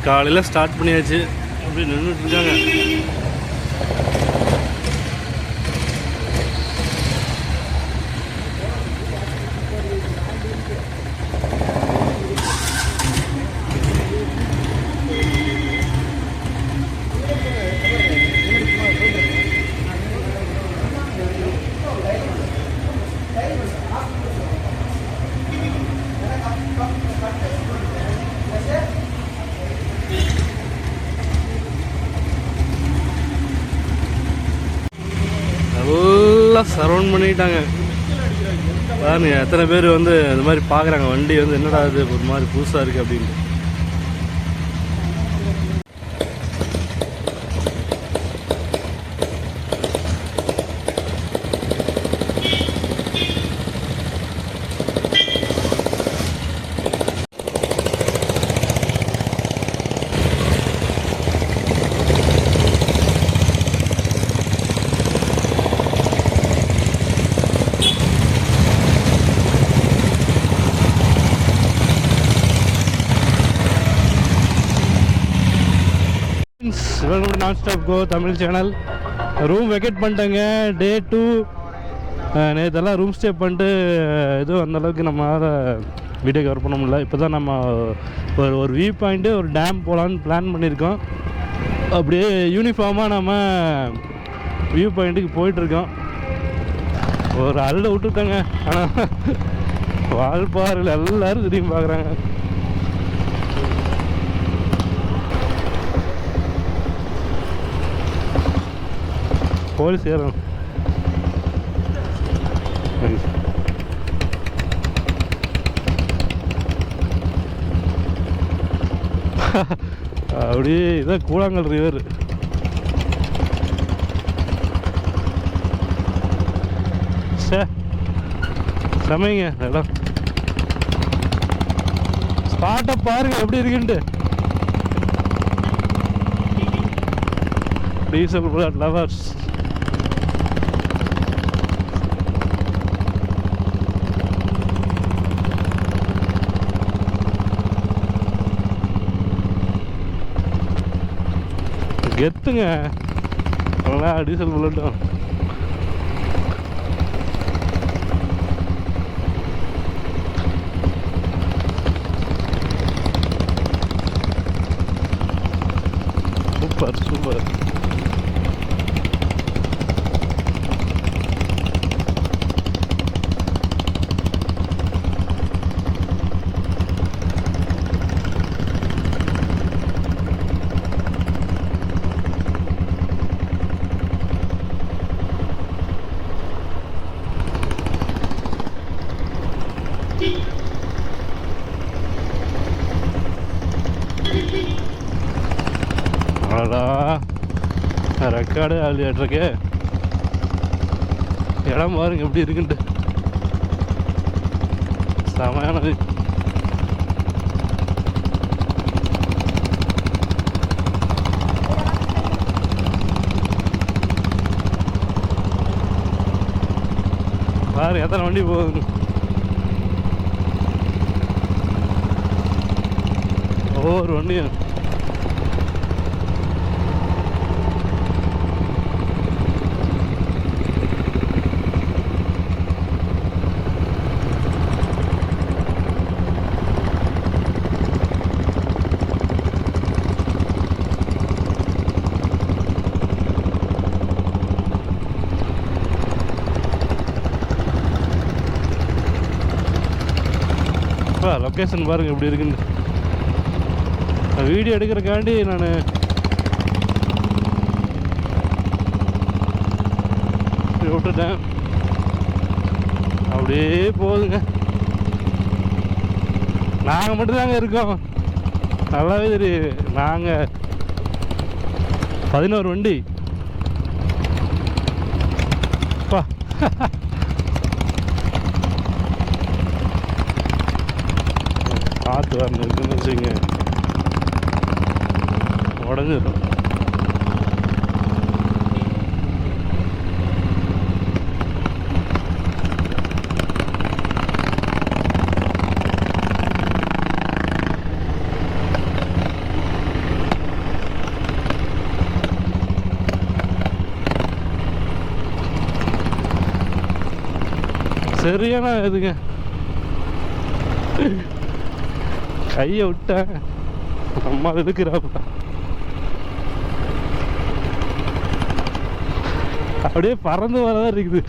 காலையில் ஸ்டார்ட் பண்ணியாச்சு. அப்படி நின்றுட்டு இருக்காங்க. நல்லா சரௌண்ட் பண்ணிட்டாங்க. பாருங்க எத்தனை பேர் வந்து இந்த மாதிரி பார்க்குறாங்க. வண்டி வந்து என்னடா இது ஒரு மாதிரி புதுசாக இருக்குது அப்படின்ட்டு. Welcome to non stop go Tamil channel. Room vacate பண்ணிட்டேங்க. டே 2 நேற்றெல்லாம் ரூம் ஸ்டே பண்ணிட்டு எதுவும் அந்தளவுக்கு நம்மளால் வீடியோ கவர் பண்ண முடியல. இப்போ தான் நம்ம ஒரு வியூ பாயிண்ட்டு ஒரு டேம் போகலான்னு பிளான் பண்ணியிருக்கோம். அப்படியே யூனிஃபார்மாக நம்ம வியூ பாயிண்ட்டுக்கு போயிட்டுருக்கோம். ஒரு அள்ள விட்டுருக்காங்க. ஆனால் வால்பாறையில் எல்லோரும் திரும்பி பார்க்குறாங்க. போலீஸ் ஏறும். அப்படியே இதான் கூழாங்கல் ரிவர். சமைங்க இடம். ஸ்பாட்டை பாருங்க எப்படி இருக்குன்ட்டு. Diesel lovers. கெத்துங்க நல்லா டீசல் புல்லட்டும். Super super. ரெக்கார்டு ஆலியாட்டிருக்கு. இடம் பாருங்க எப்படி இருக்குன்ட்டு. செமையானது. பாரு எத்தனை வண்டி போகுது. ஒவ்வொரு வண்டியும் லொக்கேஷன் பாருங்க எப்படி இருக்குன்னு. வீடியோ எடுக்கிறக்காண்டி நான் விட்டுட்டேன். அப்படியே போகுதுங்க. நாங்கள் மட்டும்தாங்க இருக்கோம். நல்லாவே தெரியுது. நாங்கள் 11 வண்டி. பா காற்று வரணும் இருக்குன்னு வச்சுங்க உடஞ்சிடும். சரியான இதுங்க. கையை விட்டேன், அம்மா இருக்கிறாப்பா. அப்படியே பறந்து வரதான் இருக்குது.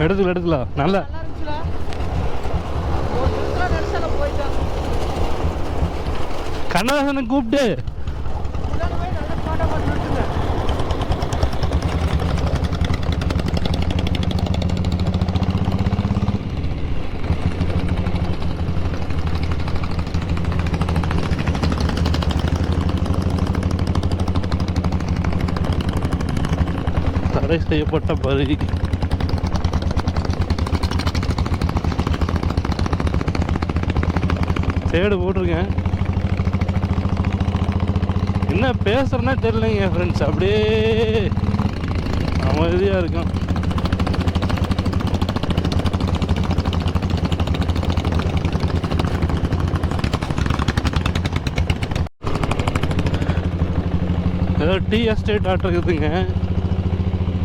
எடுத்துக்கலாம் நல்லா. கண்ணதாசனை கூப்பிட்டு தடை செய்யப்பட்ட பகுதி. தேடு போட்டிருக்கேன். என்ன பேசுறேன்னா தெரியலைங்க ஃப்ரெண்ட்ஸ், அப்படியே அமைதியாக இருக்கும். ஏதோ டீ எஸ்டேட் ஆட் இருக்குதுங்க,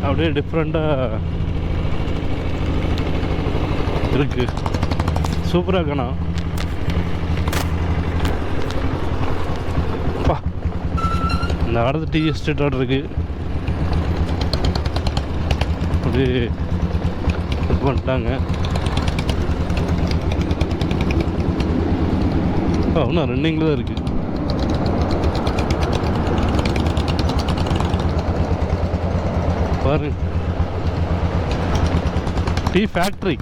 அப்படியே டிஃப்ரெண்ட்டாக இருக்கு. சூப்பராக இருக்கணும். இந்த அடுத்த டீ எஸ்டேட் ஆட் இருக்கு, அப்படியே இது பண்ணிட்டாங்க. இன்னும் ரன்னிங்கில் தான் இருக்குது. பாருங்க, டீ ஃபேக்ட்ரி.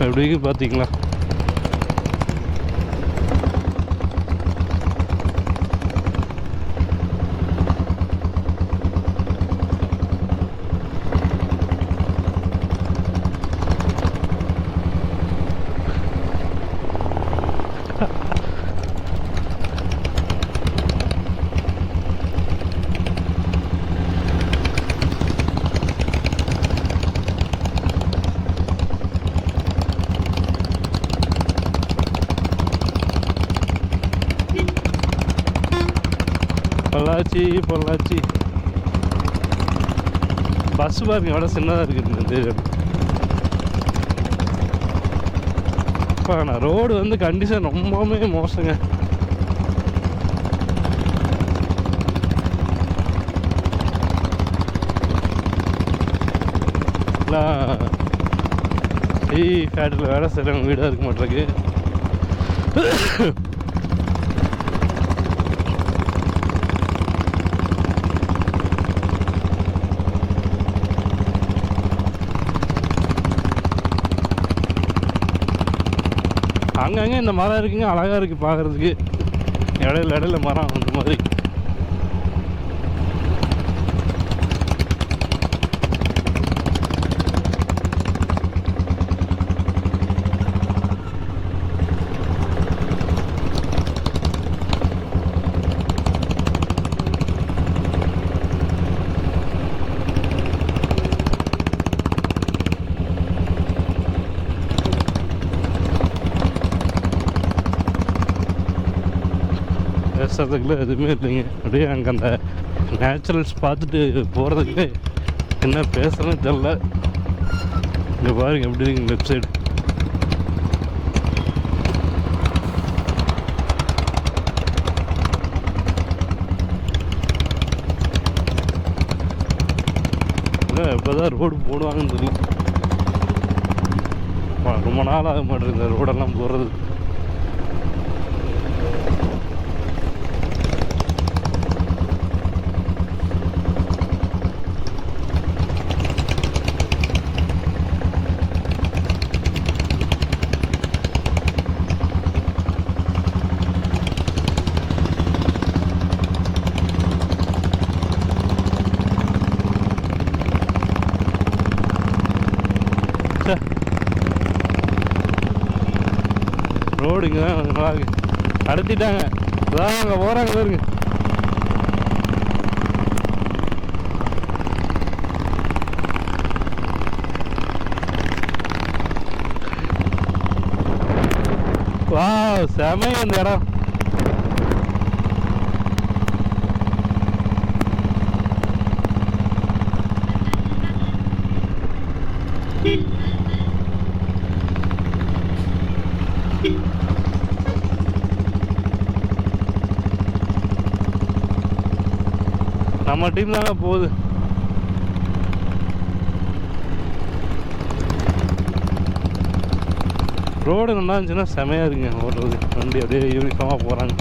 எப்படி பார்த்தீங்களா? பொள்ளாச்சி பஸ் பாருங்க எவ்வளோ சின்னதாக இருக்குது. ஆனால் ரோடு வந்து கண்டிஷன் ரொம்பவுமே மோசங்க. டீ ஃபேக்ட்ரியில் வேலை செய்கிறவங்க வீடாக இருக்க மாட்டேருக்கு. அங்கங்கே இந்த மரம் இருக்குங்க, அழகாக இருக்குது பார்க்குறதுக்கு. இடையில மரம் அந்த மாதிரி. பேசுறதுக்குள்ள எதுவுமே இல்லைங்க. அப்படியே அங்கே அந்த நேச்சுரல்ஸ் பார்த்துட்டு போகிறதுக்கு என்ன பேசுகிறேன்னு தெரில. இங்கே பாருங்க எப்படி இருக்குங்க லெஃப்ட் சைடு. எப்போதான் ரோடு போடுவாங்கன்னு தெரியும். ரொம்ப நாள் ஆக மாட்டேங்குது இந்த ரோடெல்லாம் போடுறது. ரோடு இங்கே தான் நல்லா இருக்கு. கடத்திட்டாங்க, அதான் அங்கே போகிறாங்க பாருங்க. வா செமையா இந்த இடம். நம்ம டீம் தாங்க போகுது. ரோடு நல்லா இருந்துச்சுன்னா செமையாக இருக்குங்க ஓடுறது. வண்டி அப்படியே யூனிஃபார்மாக போகிறாங்க.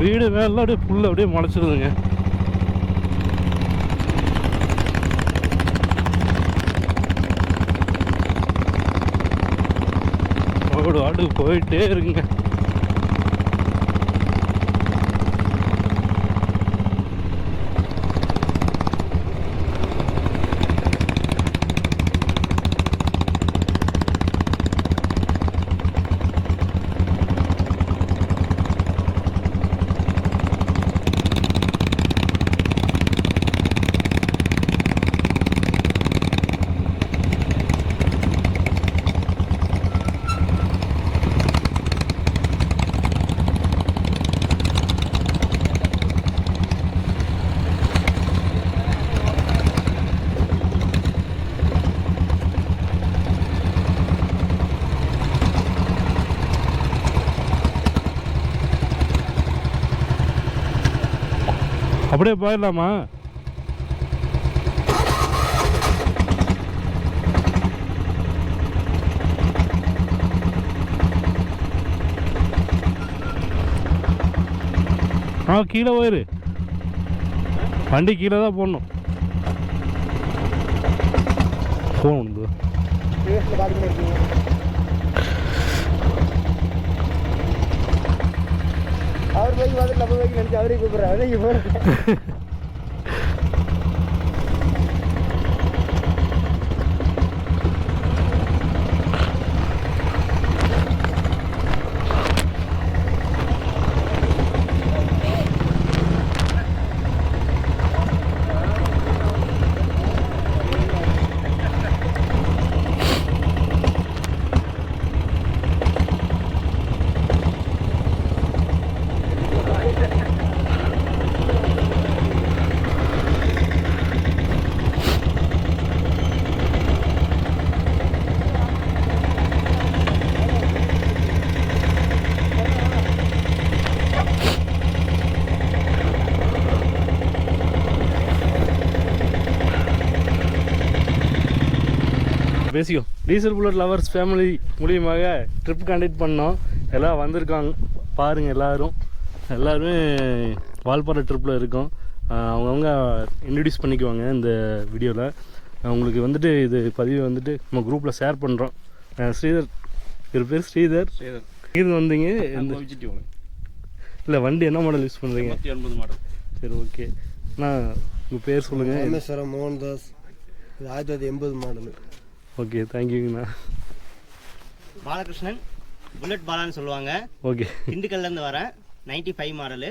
வீடு மேலாம் அப்படியே ஃபுல்லாக அப்படியே முளைச்சிருதுங்க. ஓடு ஆடு போயிட்டே இருக்குங்க. அப்படியே போயிடலாமா? கீழே போயிரு, வண்டி கீழே தான் போடணும். போகணும் அவர் பைக் பார்த்து நம்ம பைக் நினச்சி அவரே கூப்பிட்றாரு. இங்கே போகிறேன். பேசிக்கோ. டீசல் புல்லட் லவர்ஸ் ஃபேமிலி மூலியமாக ட்ரிப் கண்டக்ட் பண்ணோம். எல்லாம் வந்திருக்காங்க பாருங்கள். எல்லாருமே வால்பாறை ட்ரிப்பில் இருக்கோம். அவங்கவுங்க இன்ட்ரடியூஸ் பண்ணிக்குவாங்க இந்த வீடியோவில். உங்களுக்கு வந்துட்டு இது பதிவு வந்துட்டு நம்ம குரூப்பில் ஷேர் பண்ணுறோம். ஸ்ரீதர், இவர் பேர் ஸ்ரீதர். இது வந்தீங்க இல்லை, வண்டி என்ன மாடல் யூஸ் பண்ணுறீங்க? 80 மாடல். சரி, ஓகே. நான் உங்கள் பேர் சொல்லுங்கள். ராமேஸ்வரம் மோகன்தாஸ். இது 1980 மாடலு. ஓகே, தேங்க்யூங்கண்ணா. பாலகிருஷ்ணன், புல்லட் பாலான்னு சொல்லுவாங்க. ஓகே, திண்டுக்கல்லேருந்து வரேன். 95 மாடலு.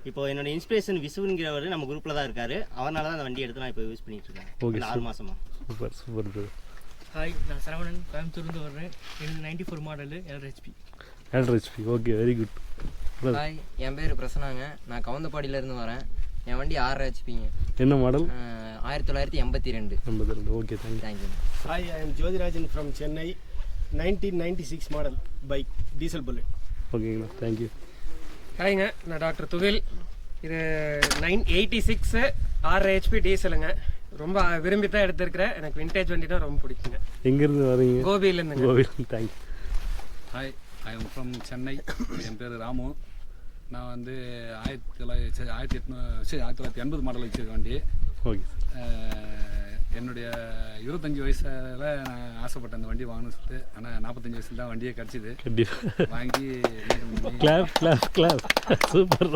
இப்போ என்னோட இன்ஸ்பிரேஷன் விசுவுங்கிறவர் நம்ம குரூப்பில் தான் இருக்காரு. அவனால தான் அந்த வண்டி எடுத்து நான் இப்போ யூஸ் பண்ணிட்டு இருக்கேன். ஓகே, 6 மாசமா. Super super bro. ஹாய், நான் சரவணன், கோயம்புத்தூர்லேருந்து வர்றேன். எனக்கு 94 model LHP. Okay, very good. Hi, என் பேர் பிரசனாங்க. நான் கவுந்தப்பாடியிலேருந்து வரேன். என் வண்டி 6 ஹெச்பிங்க. என்ன model? 1982. 82. Okay, thank you. Hi, I am Jyotirajan from Chennai. 1996 model bike, diesel bullet. ஓகேங்கண்ணா, தேங்க்யூ. ஹாய்ங்க, நான் டாக்டர் துகில். இது 986 6 ஹெச்பி டீசலுங்க. ரொம்ப விரும்பி தான் எடுத்திருக்கிறேன். எனக்கு விண்டேஜ் வண்டி தான் ரொம்ப பிடிக்குங்க. எங்கேருந்து வரீங்க? கோபியிலேருந்துங்க. கோவில். Thank you. Hi, I am from Chennai. என் பேர் ராமு. நான் வந்து 1980 மாடல் வச்சுருக்க வண்டி. ஓகே. என்னுடைய 25 வயசில் நான் ஆசைப்பட்டேன் அந்த வண்டி வாங்கணும்னு சொல்லிட்டு. ஆனால் 45 வயசுல தான் வண்டியே கிடச்சிது. கண்டிப்பாக வாங்கி கிளாப் சூப்பர்.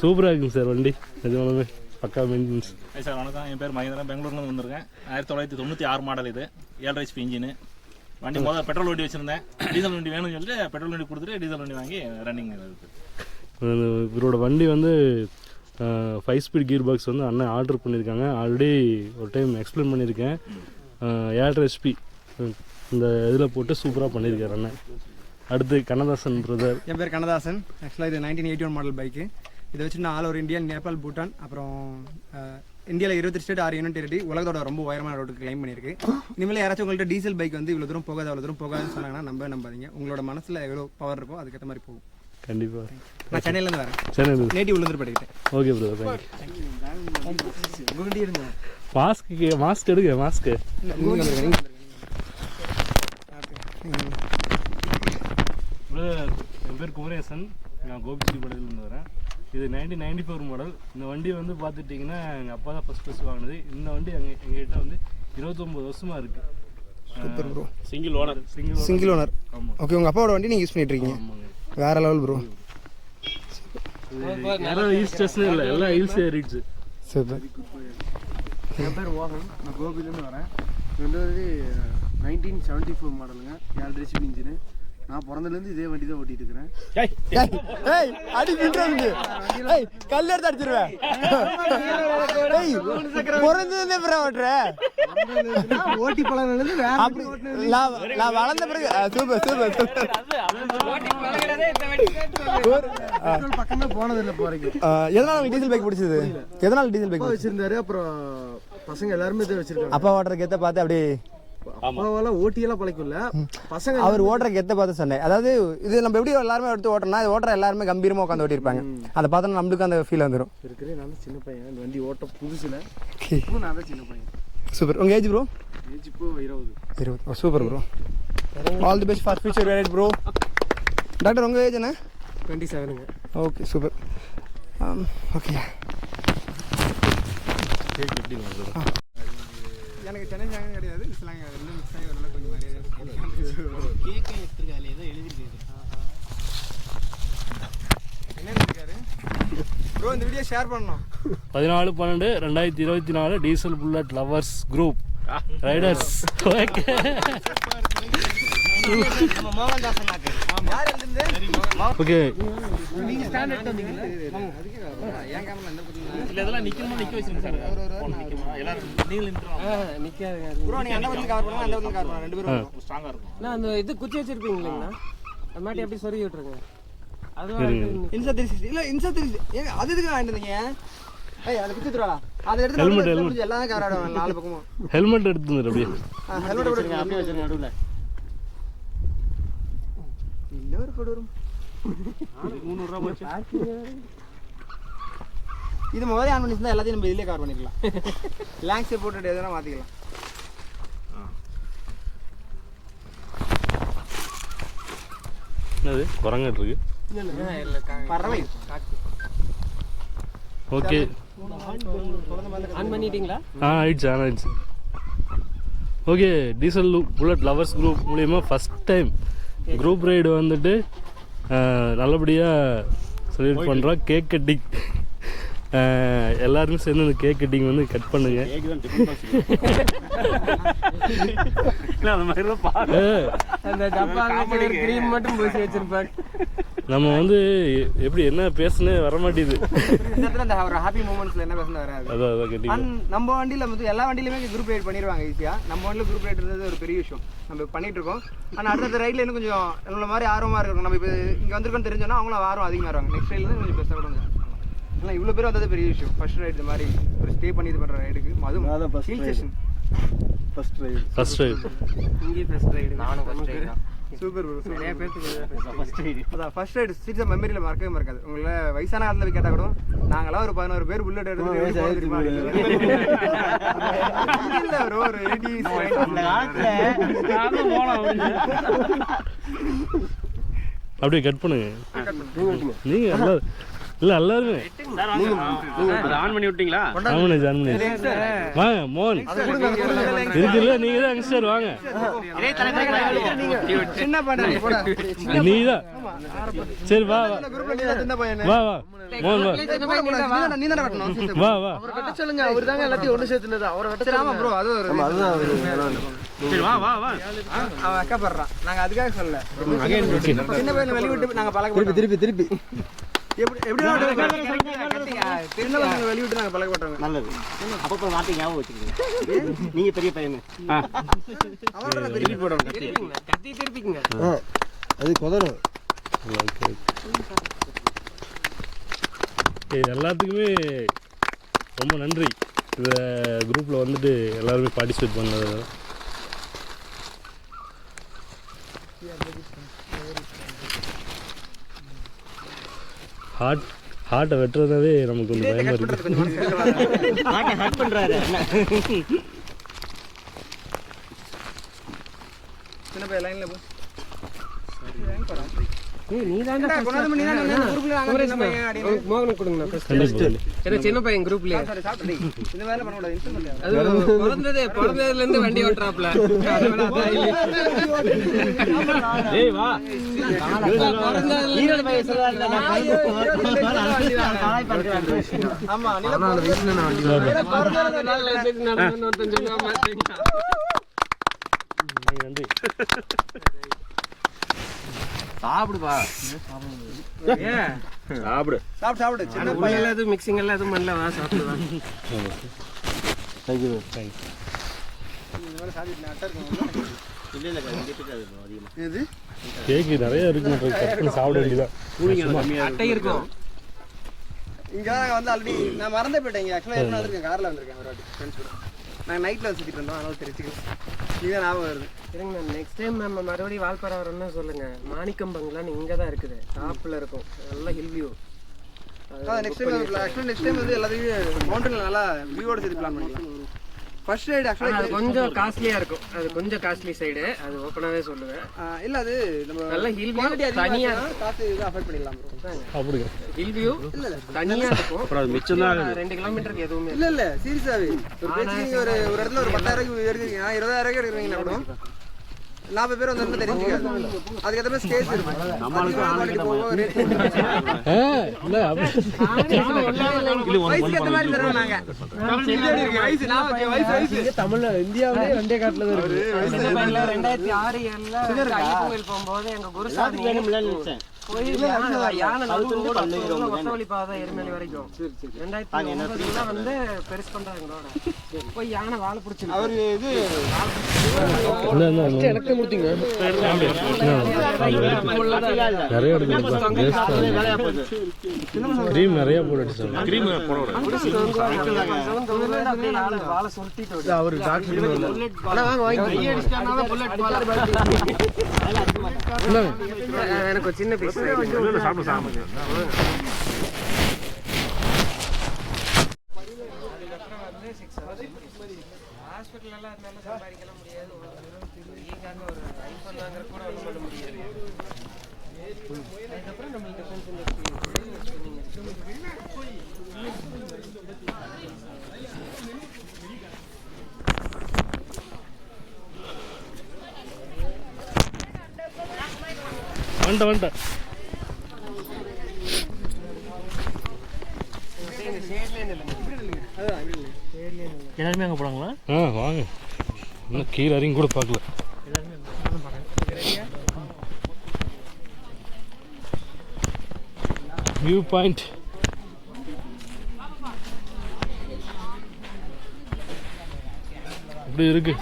சூப்பராக இருக்குங்க சார் வண்டி. நிஜமாலுமே பக்கா மெயின்டெனன்ஸ். சார் வணக்கம், என் பேர் மகேந்திரன். பெங்களூர்லேருந்து வந்திருக்கேன். 1996 மாடல் இது. 7 HP இன்ஜினு. வண்டி முதல்ல பெட்ரோல் வண்டி வச்சுருந்தேன். டீசல் வண்டி வேணும்னு சொல்லிட்டு பெட்ரோல் வண்டி கொடுத்துட்டு டீசல் வண்டி வாங்கி ரன்னிங் இருக்குது. இவரோட வண்டி வந்து 5 ஸ்பீட் கியர் பாக்ஸ் வந்து அண்ணன் ஆர்டர் பண்ணியிருக்காங்க. ஆல்ரெடி ஒரு டைம் எக்ஸ்பிளைன் பண்ணியிருக்கேன். 7 HP இந்த இதில் போட்டு சூப்பராக பண்ணியிருக்காரு அண்ணன். அடுத்து கண்ணதாசன் பிரதர். என் பேர் கண்ணதாசன். ஆக்சுவலாக இது 1981 மாடல் பைக்கு. இதை வச்சு நான் all over India, Nepal, Bhutan, அப்புறம் இந்தியாவில் 23 ஸ்டேட் 6 யூனிட் டெரிட்டரி, உலகத்தோட ரொம்ப உயரமான ரோட்டுக்கு கிளைம் பண்ணியிருக்கு. இனிமேல் யாராச்சும் உங்கள்கிட்ட டீசல் பைக் வந்து இவ்வளோ தூரம் போகாது அவ்வளோ தூரம் போகாதுன்னு சொன்னாங்கன்னா நம்பாதீங்க. உங்களோட மனசில் எவ்வளோ பவர் இருக்கோ அதுக்கேற்ற மாதிரி போகும். கண்டிப்பாக. நான் சென்னையிலேருந்து வரேன். சென்னையில் நேட்டிவ் உளுந்து படிக்கிட்டேன். Okay brother, thank you. மாஸ்க் எடுங்க. மாஸ்க்கு என் பேர் குமரேசன். நான் கோபிச்செட்டிப்பாளையத்துலேருந்து வரேன். இது 1994 மாடல். இந்த வண்டி வந்து பார்த்துட்டிங்கன்னா எங்கள் அப்பா தான் ஃபஸ்ட் வாங்கினது. இந்த வண்டி எங்ககிட்ட வந்து 29 வருஷமாக இருக்குது. Super bro. Single owner. Single owner. ஆமாம். ஓகே, உங்கள் அப்பாவோட வண்டி நீங்கள் யூஸ் பண்ணிட்டு இருக்கீங்க. ஆமாங்க. வேற லெவல் ப்ரோ. யாரும் ஹில் ஸ்டேஷன் இல்லை, எல்லாம் ஹில்ஸ் ஏறிடுச்சு. சூப்பர். என் பேர் மோகன். நான் கோபிலேருந்து வரேன். இது வந்து 1974 மாடலுங்க. 7 HP இன்ஜினு. நான் பிறந்ததுலேருந்து இதே வண்டி தான் ஓட்டிட்டு இருக்கிறேன். அடி பின்றது. கல் எடுத்து அடிச்சிருவேன். பிறந்ததுலேருந்து அப்புறம் ஓட்டுற ஓட்டி பழகினது வேற நான் வளர்ந்த பிறகு சூப்பர் சூப்பர் சூப்பர். பக்கமே போனதில்லை போறீங்க. எதனால உங்களுக்கு டீசல் பைக் பிடிச்சது? எதனால டீசல் பைக் வச்சிருந்தாரு. அப்புறம் பசங்க எல்லாருமே இதை வச்சிருக்காங்க. அப்பா ஓட்டுறதுக்கு எத்த பார்த்து அப்படியே அப்பாவெல்லாம் ஓட்டியெல்லாம் பழக்கல. பசங்க அவர் ஓட்டுறதுக்கு எத்த பார்த்து சொன்னேன். அதாவது இது நம்ம எப்படி எல்லாருமே எடுத்து ஓட்டுறோம்னா இது ஓட்டுற எல்லாருமே கம்பீரமாக உட்காந்து ஓட்டிருப்பாங்க. அதை பார்த்தா நம்மளுக்கு அந்த ஃபீல் வந்துடும். இருக்கிறேன். நான் சின்ன பையன். இந்த வண்டி ஓட்ட புதுசுல நான் தான் சின்ன பையன். சூப்பர். உங்கள் ஏஜ் ப்ரோ? ஏஜ் இப்போ 20. Oh super bro. All the best for future வெரைட் ப்ரோ. டாக்டர் உங்கள் ஏஜ் என்ன? 27ங்க. Okay super. ஓகே. எனக்கு சென்னை ஸ்லாங் கிடையாது, ஸ்லாங் கிடையாது. ரெண்டும் மிக்ஸ் ஆகி வரல கொஞ்சம் மரியாதை. கேக்கை எடுத்துருக்காரு, ஏதோ எழுதிருக்கு. என்ன இருக்காரு ப்ரோ? இந்த வீடியோ ஷேர் பண்ணணும். 14/12/2024 diesel bullet lovers group riders. Okay. Mohandasan நாக்கு. யார் எழுதுனது? ஓகே. நீங்க ஸ்டாண்ட் எடுத்து வந்தீங்களா? ஏன் கேமரா இந்த பக்கம் இல்ல, இதெல்லாம் நிக்கணுமா நிக்க வச்சிருங்க சார். நிக்கணுமா எல்லாரும் நீங்க நின்றுவாங்க. நிற்காதுங்க. ப்ரோ நீங்க அந்த பக்கம் கவர் பண்ணுங்க, அந்த பக்கம் கவர் பண்ணுங்க. ரெண்டு பேரும் ஸ்ட்ராங்கா இருக்கும். நான் அந்த இது குச்சி வச்சிருப்பீங்க இல்லைங்கண்ணா, அது மாட்டி எப்படி சொருகி விட்டுருங்க. இன்சா 360 இல்ல இன்சா 360 ஏங்க அது எதுக்கு வாங்கிட்டு வந்தீங்க? ஏய் அதை பிச்சு தரடா. அதை எடுத்து ஹெல்மெட் எல்லாம் கவர் ஆடுவாங்க நாலு பக்கமும். ஹெல்மெட் எடுத்து வந்துரு அப்படியே. ஹெல்மெட் போடுங்க அப்படியே வச்சிருங்க நடுவுல. இல்ல ஒரு கொடூரம். 300 ரூபாய் போச்சு. இது முதல்ல ஆன் பண்ணிருந்தா எல்லாத்தையும் நம்ம இதுலயே கவர் பண்ணிக்கலாம். லாங்ஸ் போட்டுட்டு எதனா மாத்திக்கலாம். என்னது குரங்கட்டு இருக்கு? பறவை. ஓகே. ஆன் பண்ணிட்டீங்களா? ஆயிடுச்சு. Okay, diesel bullet lovers group மூலிமா ஃபஸ்ட் டைம் குரூப் ரைடு வந்துட்டு நல்லபடியாக செலிப்ரேட் பண்ணுறோம். கேக் கட்டிங் எல்லாருமே சேர்ந்து அந்த கேக் கட்டிங் வந்து கட் பண்ணுங்க. அந்த டப்பால கிரீம் மட்டும் பூசி வச்சிருப்பாங்க. நம்ம வந்து எப்படி என்ன பேசுனே வரமாட்டேது. இந்த ஒரு ஹாப்பி மூமெண்ட்ஸ்ல என்ன பேசணும் வராது. அதான் கட்டிங். நம்ம வண்டியில வந்து எல்லா வண்டியிலுமே குரூப் ரைட் பண்ணிடுவாங்க ஈஸியா. நம்ம வண்டியில குரூப் ரைட் இருந்தது ஒரு பெரிய விஷயம். நம்ம பண்ணிட்டு இருக்கோம். ஆனால் அடுத்த ரைட்ல இன்னும் கொஞ்சம் நம்மள மாதிரி ஆர்வமா இருக்கும். நம்ம இப்போ இங்கே வந்திருக்கோம்னு தெரிஞ்சோன்னா அவங்களும் ஆர்வம் அதிகமாக வருவாங்க. நெக்ஸ்ட் ரைட்ல கொஞ்சம் பெருசாக கூட ஆனால் இவ்வளோ பேர் வந்தது பெரிய விஷயம். ஃபர்ஸ்ட் ரைடு இந்த மாதிரி ஒரு ஸ்டே பண்ணி இது பண்ணுற ரைடுக்கு அதுவும் ஹில் ஸ்டேஷன் ஃபர்ஸ்ட் ரைடு இங்கே ஃபர்ஸ்ட் ரைடு நானும் ஃபர்ஸ்ட் ரைடு தான். Super bro. நிறைய பேருக்கு அதான் ஃபர்ஸ்ட் ரைடு சீரியஸாக மெமரியில் மறக்கவே மறக்காது. உங்களை வயசான காலத்தில் போய் கேட்டால் கூட நாங்களாம் ஒரு 11 பேர் புல்லட் எடுத்து இல்லை ப்ரோ ஒரு 80s அப்படியே கட் பண்ணுங்க நீங்க எல்லாரும் இல்ல எல்லாருமே ஆன் பண்ணி விட்டீங்களா? ஆன் பண்ணி வாங்க மோகன் இருக்குல்ல, நீங்க தான் யங்ஸ்டர், வாங்க சின்ன பையன் நீ தான். சரி வா வா வா வா மோகன் வா வா வா சொல்லுங்க. அவர் தாங்க எல்லாத்தையும் ஒன்று சேர்த்துனது. அவரை கட்ட ஆமா ப்ரோ அது ஒரு சரி வா வா வா. அவன் அக்கப்படுறான். நாங்க அதுக்காக சொல்லல. சின்ன பையனை வெளிவிட்டு நாங்க பழக்கப்பட்டோம். திருப்பி எப்படி சின்ன பையனை வெளிவிட்டு நாங்க பழக்கப்பட்டோம். நல்லது. அப்பப்போ வார்த்தை ஞாபகம் வச்சுக்கோங்க. நீங்க பெரிய பையன். அவரோட பெரிய போடணும். கத்தி திருப்பிக்குங்க. அது குதறும். எல்லாத்துக்குமே ரொம்ப நன்றி. இந்த குரூப்பில் வந்துட்டு எல்லாருமே பார்ட்டிசிபேட் பண்ணது. ஹார்ட்டை வெட்டுறதாவே நமக்கு கொஞ்சம் பயமாக இருக்குது. ஹர்ட் பண்றாரு. சின்ன பையன் லைன்ல போ. மோகனுக்கு கொடுங்க. சின்ன பையன் குரூப்ல பிறந்ததுல இருந்து வண்டி ஓட்டுறாப்ல. நன்றி. சாப்பிடுப்பா. சாப்பிடு சாப்பிடு. சின்ன பையன் எல்லாம் மிக்சிங் எல்லாம் எதுவும் பண்ணல. வா சாப்பிடுவா. தேங்க்யூ. கேக்கு நிறைய இருக்கு, சாப்பிட வேண்டியதான். அட்டை இருக்கும். இங்க வந்து ஆல்ரெடி நான் மறந்தே போயிட்டேன். இங்க ஆக்சுவலா என்ன வந்திருக்கேன், கார்ல வந்திருக்கேன் ஒரு வாட்டி ஃப்ரெண்ட்ஸ் கூட. நாங்கள் நைட்டில் சுற்றிட்டு இருந்தோம், அதனால தெரிஞ்சுக்கிறேன். இதுதான் ஞாபகம் வருது. இருங்க மேம், நெக்ஸ்ட் டைம் நம்ம மறுபடியும் வால்பாறை வரோம்னா சொல்லுங்க. மாணிக்கம் பங்களான்னு இங்கே தான் இருக்குது, டாப்பில் இருக்கும், நல்லா ஹில் வியூ. நெக்ஸ்ட் டைம் வந்து எல்லாத்தையும் மவுண்டனில் நல்லா வியூவோட சேர்த்து பிளான் பண்ணிக்கலாம். ஃபர்ஸ்ட் ரைடு ஆக்சுவலாக அது கொஞ்சம் காஸ்ட்லியாக இருக்கும். அது கொஞ்சம் காஸ்ட்லி சைடு, அது ஓப்பனாகவே சொல்லுவேன். இல்லை அது நம்ம நல்ல ஹில் வியூ தனியாக காசு இது அஃபெக்ட் பண்ணிடலாம். அப்படிங்க ஹில் வியூ தனியாக இருக்கும். 2 கிலோமீட்டருக்கு எதுவுமே இல்லை சீரியஸாகவே ஒரு பேச்சுக்கு ஒரு இடத்துல ஒரு 10,000 எடுக்கிறீங்க, 20,000 எடுக்கிறீங்கன்னா கூட 40 பேர் வந்து தெரிஞ்சுக்காது. அதுக்கேற்ற மாதிரி ஸ்டேஜ் இருக்கும். தமிழ்ல இந்தியாவிலே 2 காட்டுல தான் இருக்கு. 2006 போகும்போது எங்க குருசாமி யானை ஒத்தவழி பாதை எருமேலி வரைக்கும் 2009 வந்து பெருசு பண்றாங்க. போய் யானை வாழை பிடிச்சி அவரு இது எனக்கு கொடுத்தீங்க. நிறைய கிரீம் நிறைய போட்டு வாழை சொல்லிட்டு அவரு டாக்டர் எனக்கு ஒரு சின்ன பீஸ் சாப்பிடு சாப்பிடு. ஹாஸ்பிட்டல் எல்லாம் இருந்தாலும் சம்பாதிக்கலாம் முடியாது. ஒரு ஐஃபோன் வாங்குற கூட ஒன்றும் பண்ண முடியாது. அதுக்கப்புறம் நம்ம டிஃபென்ஸ் வந்துட்டேன். எல்லாருமே அங்கே போகிறாங்களா? வாங்க, இன்னும் கீழே இறங்கி கூட பார்க்கல. வியூ பாயிண்ட் இப்படி இருக்கு.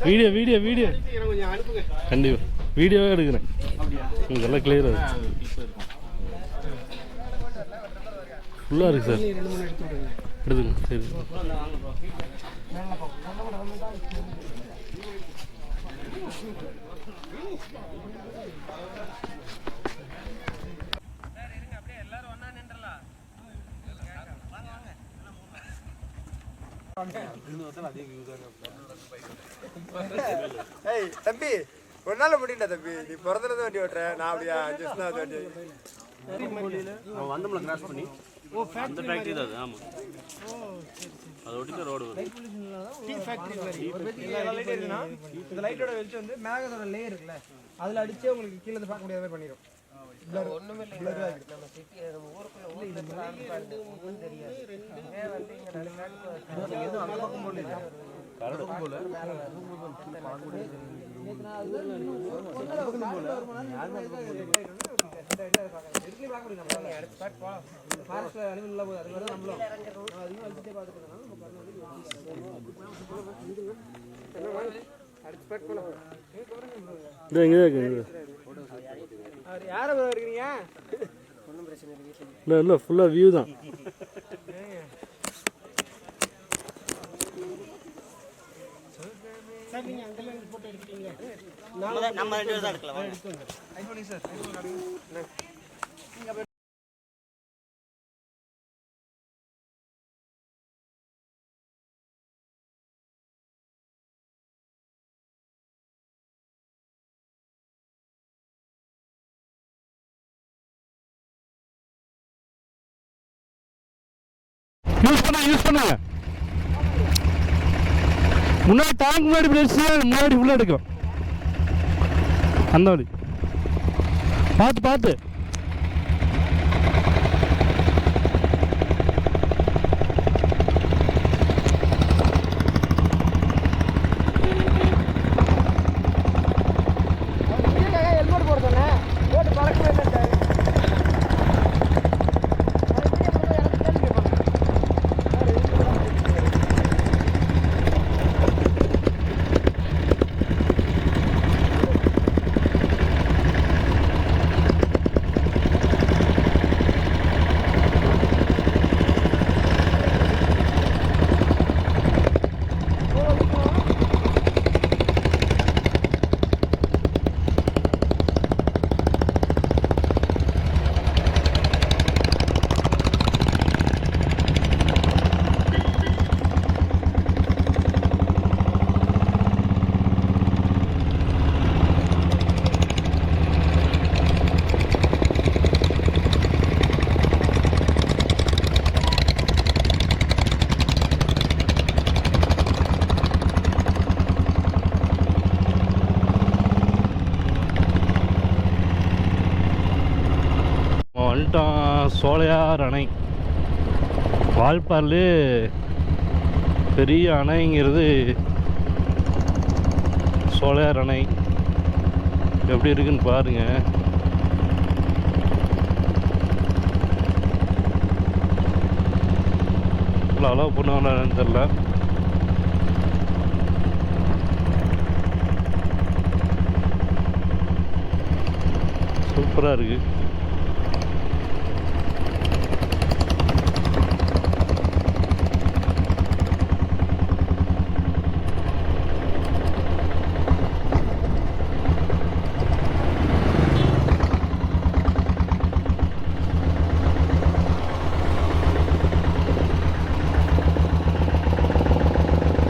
வீடியோ வீடியோ வீடியோ கண்டிப்பாக வீடியோவே எடுக்கிறேன். இதெல்லாம் கிளியராக இருக்கு. ஃபுல்லாக இருக்குது சார். 2-3 எடுத்து விடுங்க. எடுத்துங்க. சரி. ஏய் தம்பி ஒரு நாள் முடியல தம்பி, நீ பிறந்தது வண்டி ஓட்டுற, நான் அப்படியா 5 வருஷம் தான் வண்டி வந்தோம்ல கிராஸ் பண்ணி அந்த ஃபேக்டரி தான் அது. ஆமாம், அதை ஒட்டிட்டு ரோடு வரும். இந்த லைட்டோட வெளிச்சம் வந்து மேகத்தோட லேயர் இருக்குல்ல, அதில் அடிச்சே உங்களுக்கு கீழே இருந்து பார்க்க முடியாத மாதிரி பண்ணிடும். ஒன்றுமே இல்லை, நம்ம சிட்டி நம்ம ஊருக்குள்ள தெரியாது. எதுவும் அந்த பக்கம் போல யார இருக்கிறீங்க? ஒன்றும் பிரச்சனை இல்லை, இல்லை ஃபுல்லாக வியூ தான். நம்ம 2 பேர் தான் எடுக்கலாம். யூஸ் பண்ணுங்க. முன்னாடி டேங்க் முன்னாடி முன்னாடி உள்ள எடுக்கும். அந்த வழி பார்த்து ஹெல்மெட் போட சொன்னேன், போட்டு பழக்கமே இல்லை. சோலையார் அணை. வால்பாறையிலே பெரிய அணைங்கிறது சோலையார் அணை. எப்படி இருக்குன்னு பாருங்க. இவ்வளோ அலோவ் பண்ணுவாங்கன்னு தெரியல. சூப்பராக இருக்குது.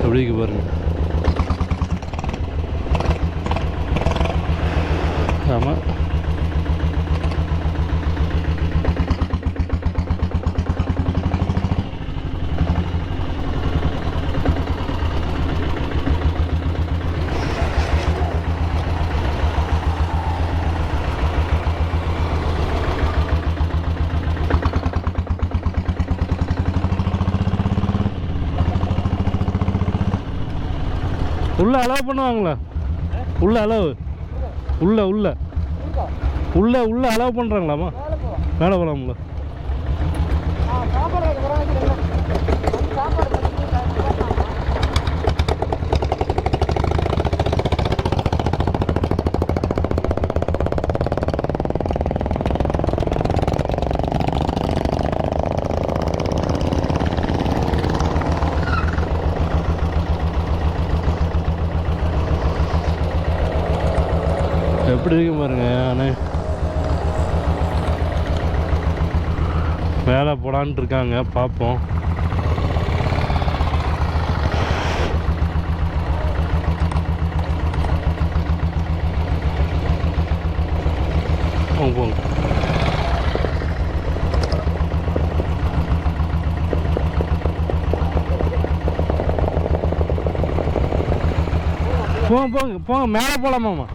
எப்படிக்கு பாருங்க. ஆமாம், உள்ள அலோவ் பண்ணுவாங்களா? உள்ள அலோவ் உள்ள அலோவ் பண்ணுறாங்களாம்மா? மேலே போகலாம்ல? எப்படி இருக்கு பாருங்க. ஆனால் மேலே போடான்ட்டு இருக்காங்க, பார்ப்போம். போங்க போங்க. போங்க போங்க போங்க, மேலே போகலாமாம்மா?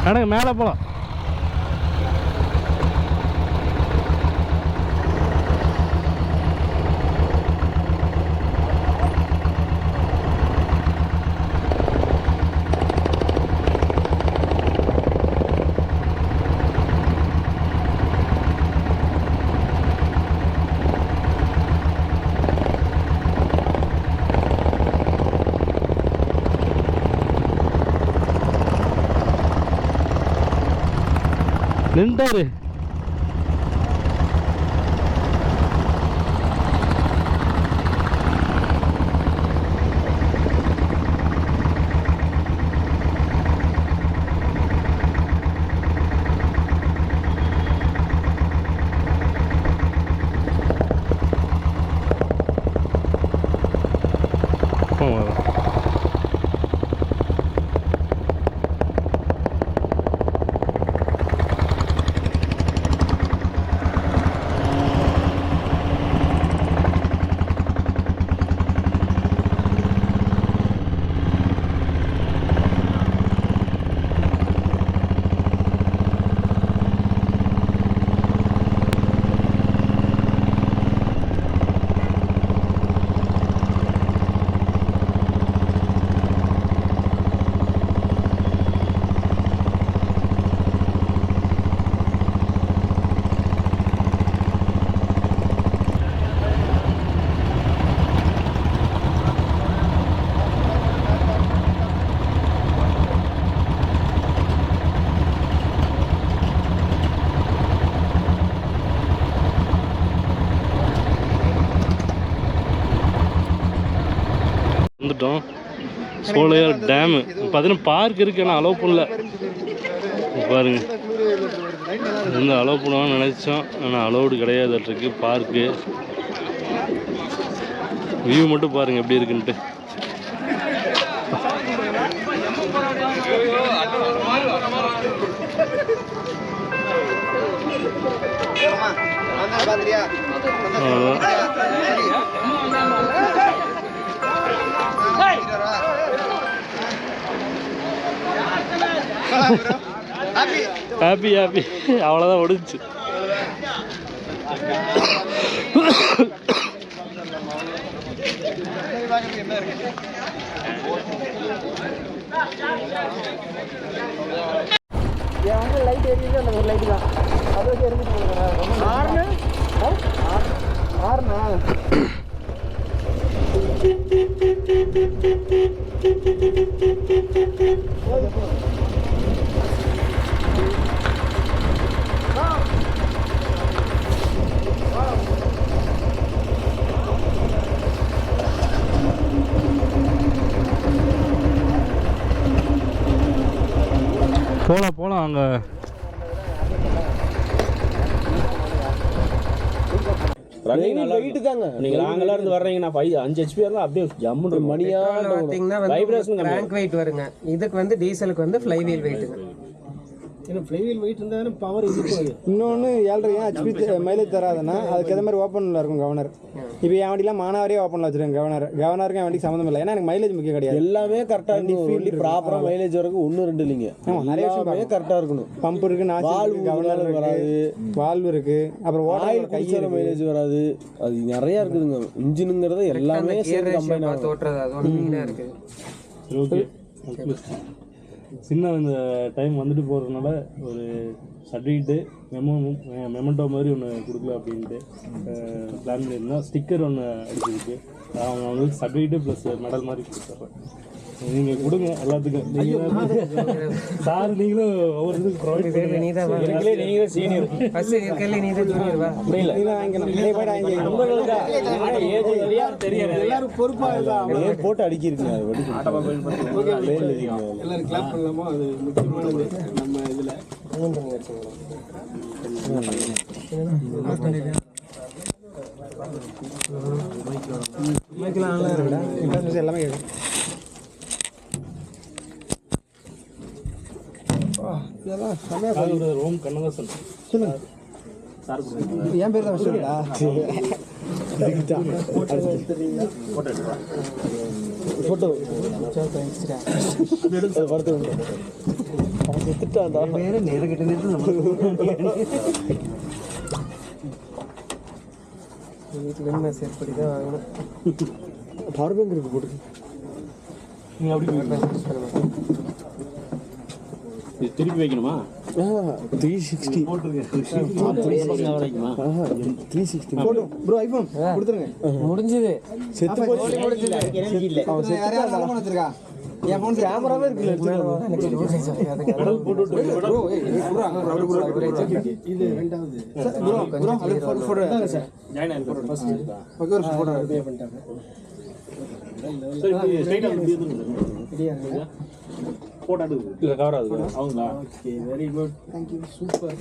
நடங்க, மேலே போகலாம். நின்றாரு. வந்துட்டோம். சோலையார் டேமு பார்த்தீங்கன்னா பார்க் இருக்கு, ஆனால் அலோவ் பண்ணல. பாருங்க, வந்து அலோவ் பண்ணுவான்னு நினச்சோம், ஆனால் அலோவ்டு கிடையாது. இருக்கு பார்க்கு வியூ மட்டும் பாருங்க எப்படி இருக்குன்ட்டு. ஹாப்பி ஹாப்பி, அவ்வளோதான் ஒடிச்சு. லைட் எரியுது, அந்த ஒரு லைட்டு தான் அது வச்சு எரிஞ்சுட்டு ஆறுனா போகலாம் அங்கே. வெயிட் தாங்க. நீங்க லாங்கெல்லாம் இருந்து வர்றீங்கன்னா 5 HP இருந்தா அப்படியே ஜம்முன்னு மணியா பாத்தீங்கன்னா வைப்ரேஷன் கிராங்க் வெயிட் வருங்க. இதுக்கு வந்து டீசலுக்கு வந்து ஃப்ளை வீல் வெயிட்டுங்க. ஃப்ளைவீல் வெயிட் இருந்தாலும் பவர் இருக்கும். இன்னொன்று 7.5 HP மைலேஜ் தராதுன்னா அதுக்கு ஏற்ற மாதிரி ஓப்பனில் இருக்கும் கவர்னர். இப்போ என் வண்டிலாம் மானாவாரியே ஓப்பனில் வச்சுருக்கேன். கவர்னருக்கும் என் வண்டிக்கு சம்மந்தம் இல்லை, ஏன்னா எனக்கு மைலேஜ் முக்கியம் கிடையாது. எல்லாமே கரெக்டாக இருக்கும். ப்ராப்பராக மைலேஜ் வரைக்கும் 1-2 இல்லைங்க. நிறைய விஷயம் கரெக்டாக இருக்கணும். பம்ப் இருக்கு, நாச்சு கவர்னர் வராது, வால்வ் இருக்கு, அப்புறம் ஆயில் கையில் மைலேஜ் வராது. அது நிறையா இருக்குதுங்க. இன்ஜினுங்கிறது எல்லாமே ஓட்டுறது அது ஒன்று இருக்குது. ஓகே, சின்ன இந்த டைம் வந்துட்டு போகிறதுனால ஒரு சர்டிஃபிகேட்டு மெமெண்டோ மாதிரி ஒன்று கொடுக்கல அப்படின்ட்டு பிளான் பண்ணியிருந்தோம். ஸ்டிக்கர் ஒன்று அடிச்சிருக்கு. அவங்க வந்து சர்டிஃபிகேட்டு ப்ளஸ் மெடல் மாதிரி கொடுத்துட்றேன். நீங்க கொடுங்க எல்லாத்துக்கும். சார் நீங்களும் ஒவ்வொரு இதுக்கு ப்ரொவைட் பண்ணுங்க. நீ தான் நீங்க சீனியர் ஃபர்ஸ்ட் இருக்கல நீ தான் ஜூனியர் வா அப்படி இல்ல நீ வாங்கணும் நீ போய் வாங்கி நம்மளுக்கு ஏஜ் வரியா தெரியாது எல்லாரும் பொறுப்பா இல்ல போட்டு அடிக்கிருக்கீங்க அது வடி ஆட்டோமொபைல் பத்தி எல்லாரும் கிளாப் பண்ணலாமா அது முக்கியமானது நம்ம இதுல மைக்ல நல்லா இருக்குடா இன்டர்நெட் எல்லாமே கேக்கும். இதெல்லாம் சமய ரோம் கண்ணதாசன் சொல்லுங்க சார் என் பேர் தான் வச்சுடா போட்டோ திட்டாண்டா வேற நேரம் கிட்ட வீட்டில் என்ன சேர்ப்படி தான் வாங்கணும். பவர் பேங்க் இருக்கு போட்டு நீ அப்படி திருப்பி வைக்கணுமா? 360 போடும் ப்ரோ ஐபோன் கொடுத்துருங்க. முடிஞ்சது செத்து போச்சு. முடிஞ்சது யாரையா செலவு வச்சிருக்கா என் ஃபோன் கேமராவே இருக்குல்ல கடல் போட்டு ப்ரோ இது ரெண்டாவது ப்ரோ ப்ரோ அது போட்டோ சார் ஜாயின் ஆயிருக்கு ஃபர்ஸ்ட் ஓகே ஒரு போட்டோ பே பண்ணிட்டாங்க சரி ஸ்ட்ரைட்டா ரெடியா போட்டோ எடுங்க கவர் ஆகுது அவங்களா okay very good thank you super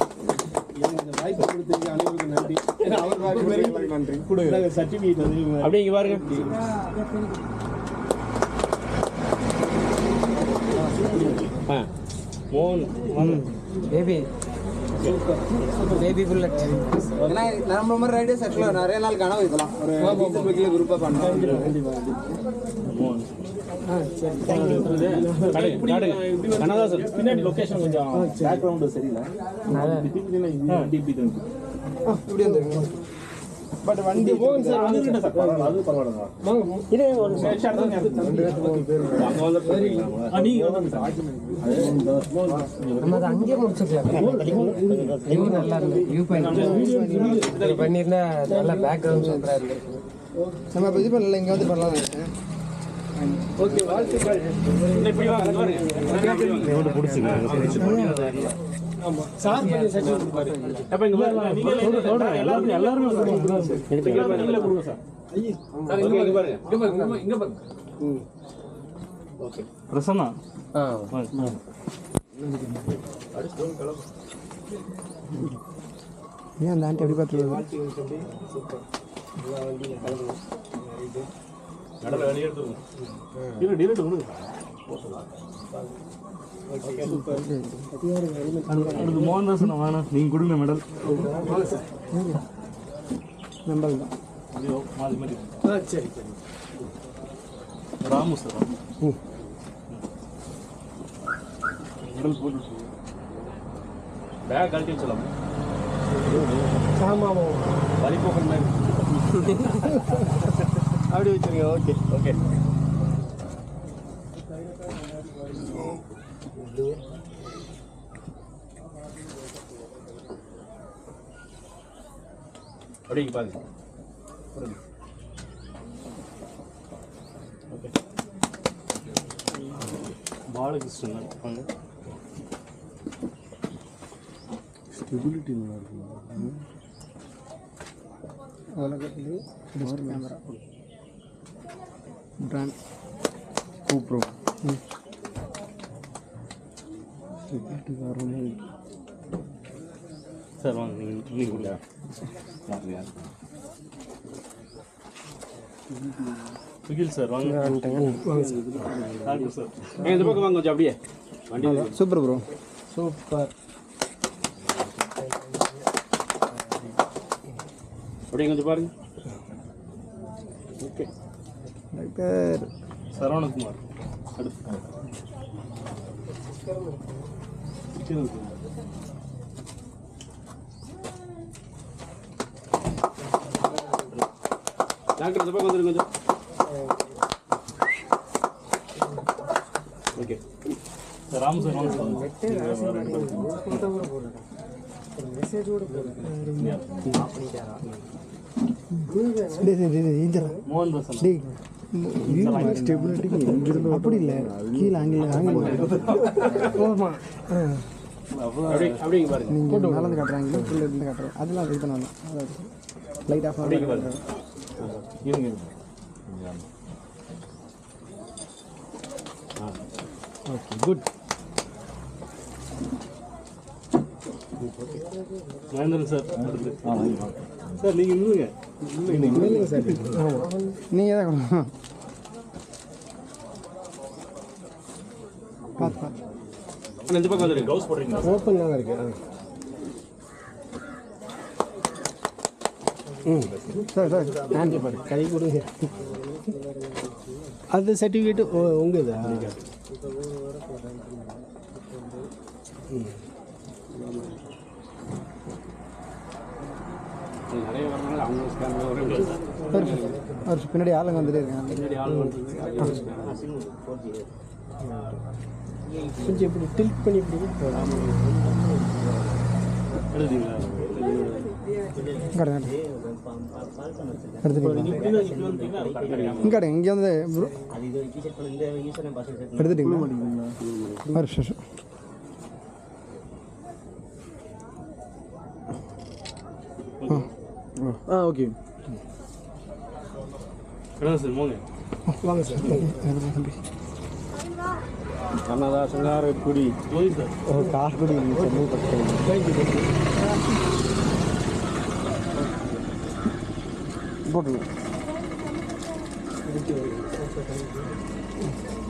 எனக்கு இந்த வாய்ப்பு கொடுத்தீங்க அனைவருக்கும் நன்றி அவர் வாய்ப்பு நன்றி கொடுங்க சர்டிபிகேட் வந்து அப்படியே இங்க பாருங்க பேபி பேபி புல்லட் ஏன்னா நம்ம மாதிரி ரைடர்ஸ் ஆக்சுவலாக நிறைய நாள் கனவு இதெல்லாம் ஒரு டீசல் பைக்கில் குரூப்பாக பண்ணலாம். பின்னாடி லொகேஷன் கொஞ்சம் பேக்ரவுண்ட் சரியில்லை இப்படி வந்துருங்க. பட் வண்டி போகும் சார் அது பரவாயில்ல நம்ம அதை அங்கேயே முடிச்சுக்கலாம். வியூ நல்லா இருக்கு. வியூ பாயிண்ட் பண்ணியிருந்தா நல்லா பேக்ரவுண்ட் சூப்பராக இருந்திருக்கு. நம்ம இப்போ இது பண்ணல இங்கே வந்து பண்ணலாம் நினைச்சேன். ஓகே வாழ்த்துக்கள். எவ்வளோ பிடிச்சிங்க ஆமாம் சார் பண்ணி சர்டிஃபிகேட் கொடுப்பாரு. அப்ப இங்க பாருங்க சொல்றேன் எல்லாரும் கொடுங்க சார். ஐயே சார் இங்க பாருங்க இங்க பாருங்க ஓகே பிரசன்னா ஏன் அந்த ஆண்டி எப்படி பார்த்துருவாங்க? கடல வெளிய எடுத்துங்க இது டிரெக்ட் கொடுங்க அடுத்து மோகன்தாசன் வேணாம் நீங்கள் கொடுங்க மெடல் மெம்பர் தான். ஐயோ மாறி மாறி சரி ராமு சார் மெடல் போட்டு பேக் கழட்டி வச்சலாம் ஆமாம் ஆமாம் வலிப்போக்கன் மாதிரி அப்படி வச்சுருங்க. ஓகே ஓகே அப்படியே பாருங்க ஓகே பாலகிருஷ்ணன் வாங்க ஸ்டெபிலிட்டி நல்லா இருக்குங்க. உலகத்திலே பெஸ்ட் கேமரா பிராண்ட் கூப்ரோ ஸ்டெபிலிட்டி காரணமே சார் வாங்க நீங்கள் கொடுங்க சுகில் சார் வாங்க சார் இந்த பக்கம் வாங்க கொஞ்சம் அப்படியே வண்டி சூப்பர் ப்ரோ சூப்பர். அப்படியே கொஞ்சம் பாருங்க ஓகே டாக்டர் சரவணகுமார் அடுத்து டாக்டர் இந்த பக்கம் வந்துருங்க கொஞ்சம் ஓகே ராமு சார் வாங்க மெசேஜ் கூட போடுறேன். மோகன் பசன் அப்படி இல்லை கீழே ஆங்கில அப்படிங்க பாருங்க நீங்கள் நடந்து காட்டுறாங்க கீழே இருந்து காட்டுறோம் அதெல்லாம் இது பண்ணணும் லைட் ஆஃப் இருங்க okay good Mahendran sir sir நீங்கள் இல்லைங்க இல்லைங்க சார் நீங்கள் தான் கொடுக்கணும் பார்த்து பார்த்து இந்த பக்கம் வந்துருங்க க்ளவுஸ் போடுறீங்களா ஓப்பன் தான் இருக்கு சார் சார் ஹேண்ட் பாரு கை கொடுங்க அது சர்டிஃபிகேட்டு உங்கள் இதா நிறைய வரனால அவங்க ஸ்கேன் ஒரு பின்னாடி ஆளுங்க வந்துட்டே இருக்காங்க பின்னாடி ஆள் வந்து கொஞ்சம் இப்படி டில்ட் பண்ணி இப்படி எழுதிங்களா இங்கே இங்கே வந்து அது இது டிஷர்ட் பண்ண இந்த யூசர் நேம் பாஸ்வேர்ட் எடுத்துட்டீங்களா ஒரு நிமிஷம் ஓகே சார் மோங்க வாங்க சார் தம்பி கண்ணதாசன் குடி போய் சார் கார்குடி போட்டு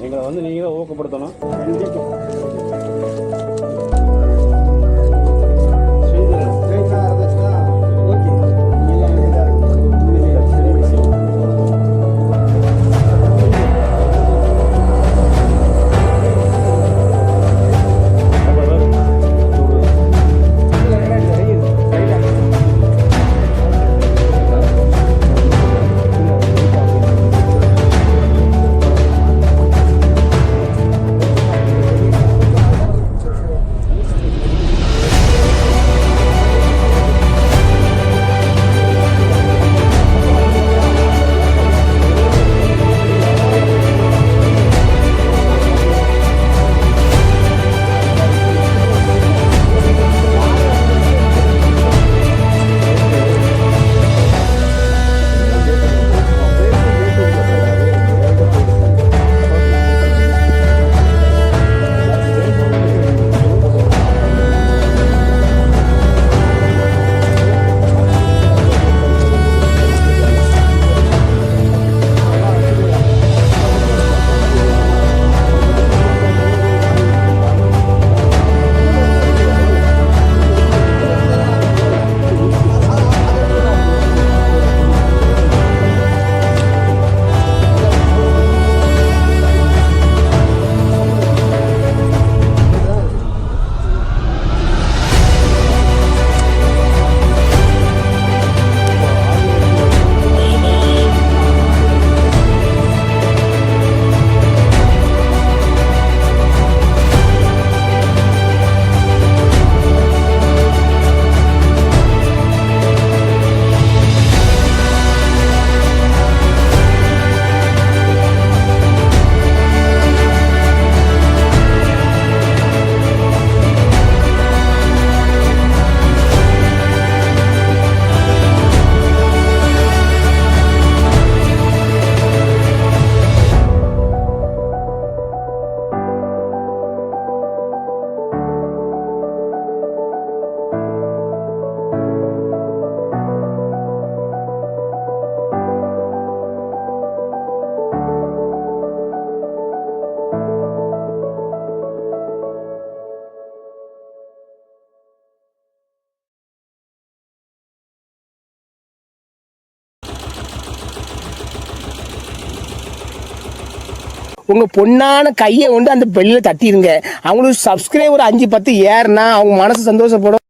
எங்களை வந்து நீங்கள் தான் ஊக்கப்படுத்தணும் உங்கள் பொண்ணான கையை கொண்டு அந்த பெல்லில் தட்டிடுங்க. அவங்களுக்கு சப்ஸ்கிரைபர் 5-10 ஏறுனா அவங்க மனசு சந்தோஷப்படும்.